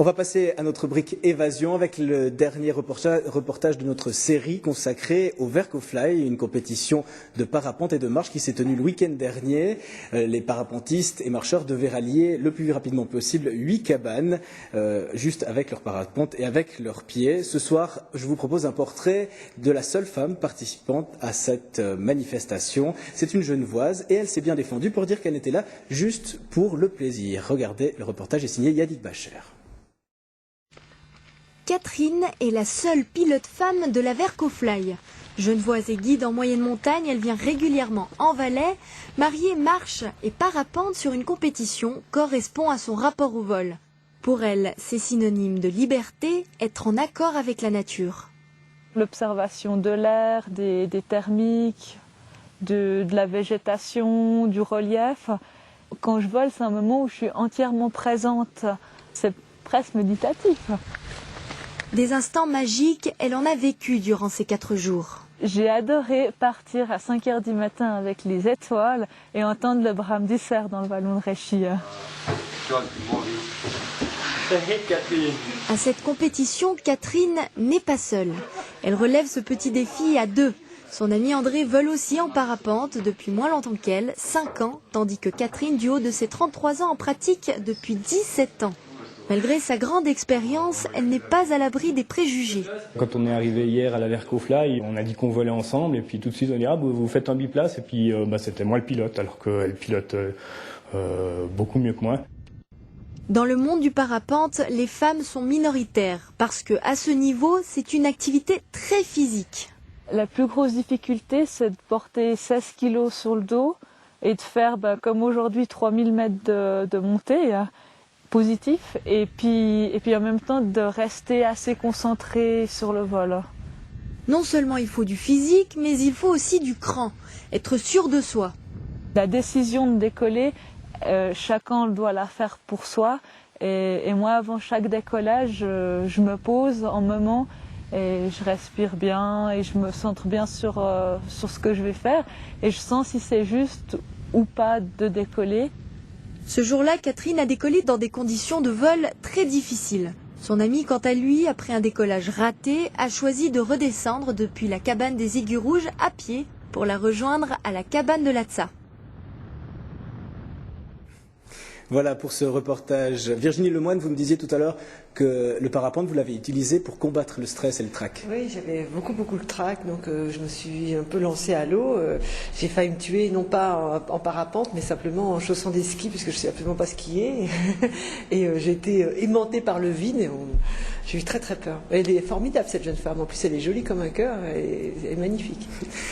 On va passer à notre rubrique évasion avec le dernier reportage de notre série consacrée au Verkofly, une compétition de parapente et de marche qui s'est tenue le week-end dernier. Les parapentistes et marcheurs devaient rallier le plus rapidement possible 8 cabanes, juste avec leur parapente et avec leurs pieds. Ce soir, je vous propose un portrait de la seule femme participante à cette manifestation. C'est une Genevoise et elle s'est bien défendue pour dire qu'elle était là juste pour le plaisir. Regardez, le reportage est signé Yadid Bacher. Catherine est la seule pilote femme de la Verkofly. Genevoise et guide en moyenne montagne, elle vient régulièrement en Valais. Mariée, marche et parapente sur une compétition correspond à son rapport au vol. Pour elle, c'est synonyme de liberté, être en accord avec la nature. L'observation de l'air, des thermiques, de la végétation, du relief. Quand je vole, c'est un moment où je suis entièrement présente. C'est presque méditatif. Des instants magiques, elle en a vécu durant ces 4 jours. J'ai adoré partir à 5h du matin avec les étoiles et entendre le brame du cerf dans le vallon de Réchy. À cette compétition, Catherine n'est pas seule. Elle relève ce petit défi à 2. Son ami André vole aussi en parapente depuis moins longtemps qu'elle, 5 ans, tandis que Catherine, du haut de ses 33 ans, en pratique depuis 17 ans. Malgré sa grande expérience, elle n'est pas à l'abri des préjugés. Quand on est arrivé hier à la Verkofly, on a dit qu'on volait ensemble et puis tout de suite on a dit vous faites un biplace et puis c'était moi le pilote alors qu'elle pilote beaucoup mieux que moi. Dans le monde du parapente, les femmes sont minoritaires parce que à ce niveau, c'est une activité très physique. La plus grosse difficulté, c'est de porter 16 kilos sur le dos et de faire comme aujourd'hui 3000 mètres de montée. Positif et puis en même temps de rester assez concentré sur le vol. Non seulement il faut du physique, mais il faut aussi du cran, être sûr de soi. La décision de décoller, chacun doit la faire pour soi et moi avant chaque décollage, je me pose un moment et je respire bien et je me centre bien sur ce que je vais faire et je sens si c'est juste ou pas de décoller. Ce jour-là, Catherine a décollé dans des conditions de vol très difficiles. Son ami, quant à lui, après un décollage raté, a choisi de redescendre depuis la cabane des Aiguilles Rouges à pied pour la rejoindre à la cabane de l'Atsa. Voilà pour ce reportage. Virginie Lemoine, vous me disiez tout à l'heure que le parapente, vous l'avez utilisé pour combattre le stress et le trac. Oui, j'avais beaucoup le trac, donc je me suis un peu lancée à l'eau. J'ai failli me tuer, non pas en parapente, mais simplement en chaussant des skis, puisque je ne sais absolument pas skier. Et j'ai été aimantée par le vide, et j'ai eu très peur. Elle est formidable, cette jeune femme. En plus, elle est jolie comme un cœur, et elle est magnifique.